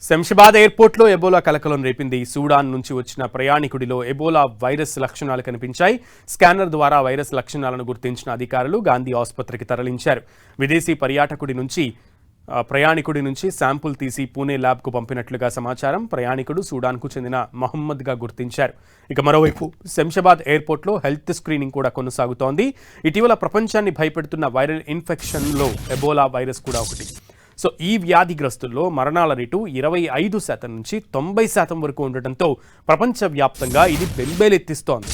శంషాబాద్ ఎయిర్పోర్ట్లో ఎబోలా కలకలం రేపింది. సూడాన్ నుంచి వచ్చిన ప్రయాణికుడిలో ఎబోలా వైరస్ లక్షణాలు కనిపించాయి. స్కానర్ ద్వారా వైరస్ లక్షణాలను గుర్తించిన అధికారులు గాంధీ ఆసుపత్రికి తరలించారు. విదేశీ ప్రయాణికుడి నుంచి శాంపుల్ తీసి పూణే ల్యాబ్కు పంపినట్లుగా సమాచారం. ప్రయాణికుడు సూడాన్కు చెందిన మహమ్మద్గా గుర్తించారు. ఇక మరోవైపు శంషాబాద్ ఎయిర్పోర్ట్లో హెల్త్ స్క్రీనింగ్ కూడా కొనసాగుతోంది. ఇటీవల ప్రపంచాన్ని భయపెడుతున్న వైరల్ ఇన్ఫెక్షన్లో ఎబోలా వైరస్ కూడా ఒకటి. సో ఈ వ్యాధిగ్రస్తుల్లో మరణాల రేటు 25% నుంచి 90% వరకు ఉండటంతో ప్రపంచవ్యాప్తంగా ఇది బెంబేలెత్తిస్తోంది.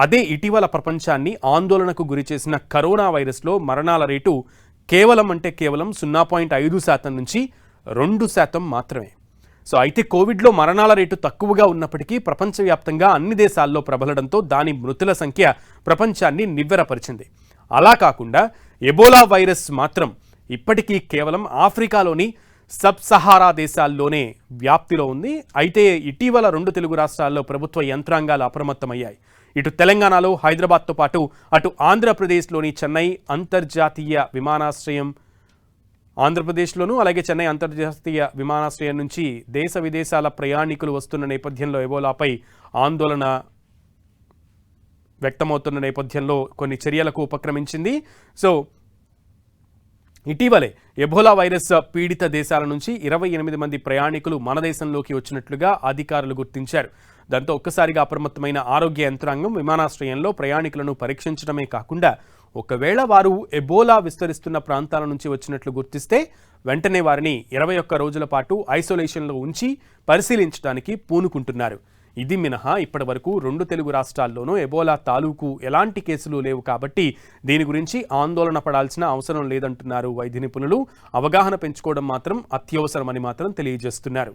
అదే ఇటీవల ప్రపంచాన్ని ఆందోళనకు గురిచేసిన కరోనా వైరస్లో మరణాల రేటు కేవలం 0.5% నుంచి 2% మాత్రమే. సో అయితే కోవిడ్లో మరణాల రేటు తక్కువగా ఉన్నప్పటికీ ప్రపంచవ్యాప్తంగా అన్ని దేశాల్లో ప్రబలడంతో దాని మృతుల సంఖ్య ప్రపంచాన్ని నివ్వెరపరిచింది. అలా కాకుండా ఎబోలా వైరస్ మాత్రం ఇప్పటికీ కేవలం ఆఫ్రికాలోని సబ్ సహారా దేశాల్లోనే వ్యాప్తిలో ఉంది. అయితే ఇటీవల 2 తెలుగు రాష్ట్రాల్లో ప్రభుత్వ యంత్రాంగాలు అప్రమత్తమయ్యాయి. ఇటు తెలంగాణలో హైదరాబాద్తో పాటు అటు ఆంధ్రప్రదేశ్లోని చెన్నై అంతర్జాతీయ విమానాశ్రయం ఆంధ్రప్రదేశ్లోనూ అలాగే చెన్నై అంతర్జాతీయ విమానాశ్రయం నుంచి దేశ విదేశాల ప్రయాణికులు వస్తున్న నేపథ్యంలో ఎబోలాపై ఆందోళన వ్యక్తమవుతున్న నేపథ్యంలో కొన్ని చర్యలకు ఉపక్రమించింది. సో ఇటీవలే ఎబోలా వైరస్ పీడిత దేశాల నుంచి 28 మంది ప్రయాణికులు మన దేశంలోకి వచ్చినట్లుగా అధికారులు గుర్తించారు. దాంతో ఒక్కసారిగా అప్రమత్తమైన ఆరోగ్య యంత్రాంగం విమానాశ్రయంలో ప్రయాణికులను పరీక్షించడమే కాకుండా ఒకవేళ వారు ఎబోలా విస్తరిస్తున్న ప్రాంతాల నుంచి వచ్చినట్లు గుర్తిస్తే వెంటనే వారిని 21 రోజుల పాటు ఐసోలేషన్లో ఉంచి పరిశీలించడానికి పూనుకుంటున్నారు. ఇది మినహా ఇప్పటి వరకు 2 తెలుగు రాష్ట్రాల్లోనూ ఎబోలా తాలూకు ఎలాంటి కేసులు లేవు కాబట్టి దీని గురించి ఆందోళన పడాల్సిన అవసరం లేదంటున్నారు వైద్య నిపుణులు. అవగాహన పెంచుకోవడం మాత్రం అత్యవసరమని మాత్రం తెలియజేస్తున్నారు.